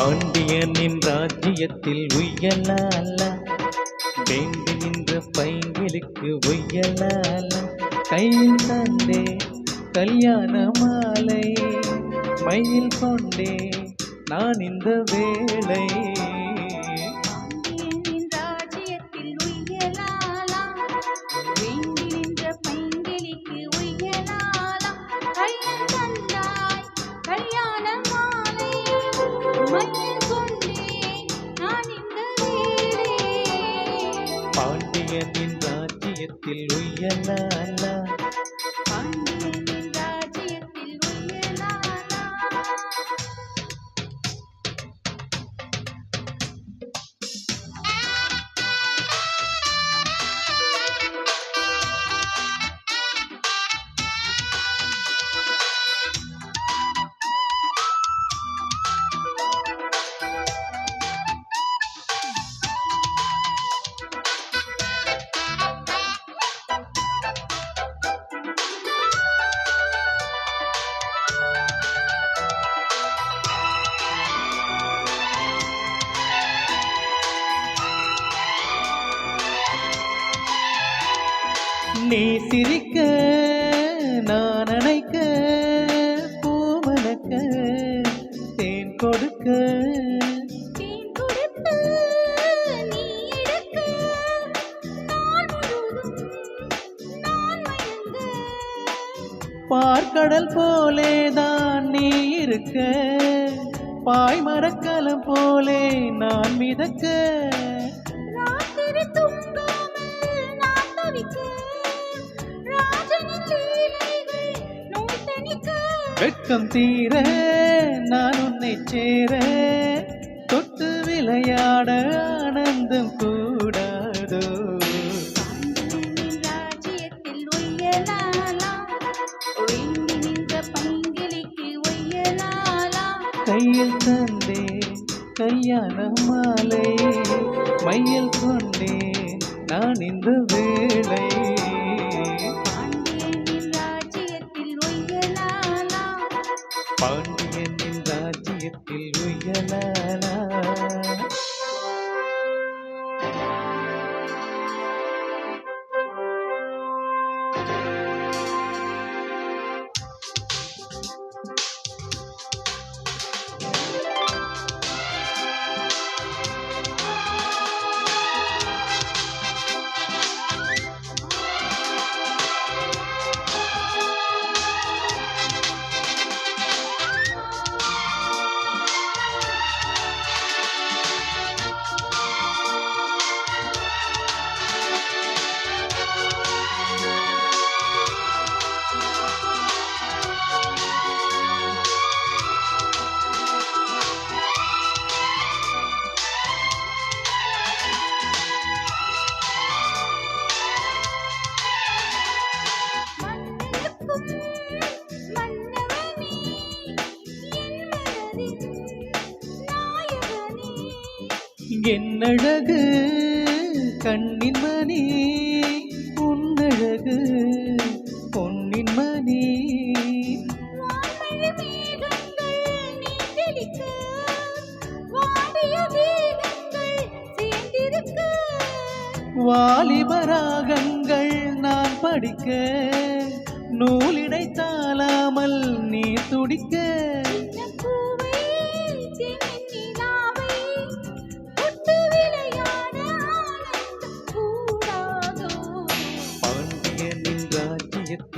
பாண்டியனின் ராஜ்யத்தில் உய்யலால வேண்டி நின்ற பைங்களுக்கு உய்யலால கையில் தந்தே கல்யாண மாலை மயில் கொண்டே நான் இந்த வேளை பாண்டியனின் ராஜ்யத்தில் உய்யலாலா நீ சிரிக்க நான் அணைக்க பூமணக்க தேன் கொடுக்க பார்க்கடல் போலேதான் நீ இருக்க பாய்மரக்கலம் போலே நான் மிதக்க வெட்கம் தீர நான் உன்னை சேர தொட்டு விளையாட ஆனந்தம் கூடாதோ ராஜ்யத்தில் உய்யலாலா ஒழிந்து நின்ற பைங்கிளிக்கு உய்யலாலா கையில் தந்தே கல்யாண மாலை மையில் கொண்டே நான் இந்த வேளை பாண்டியனின் ராஜ்யத்தில் உய்யலாலா என்னழகு கண்ணின் மணி உன்னழகு பொன்னின் மணி வாலிபராகங்கள் நான் படிக்க நூலிடை தாளாமல் நீ துடிக்க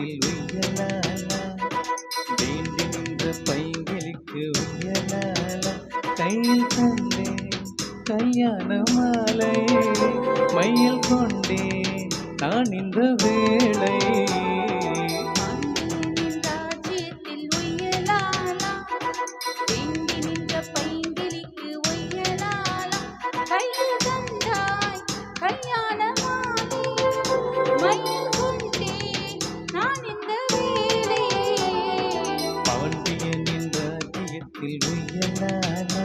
உய்யலாலா வேண்டி நின்ற பைங்களுக்கு உய்யலாலா கையில் தந்தே கல்யாண மாலை மையில் கொண்டே நான் இந்த வேளை பாண்டியனின் ராஜ்யத்தில் உய்யலாலா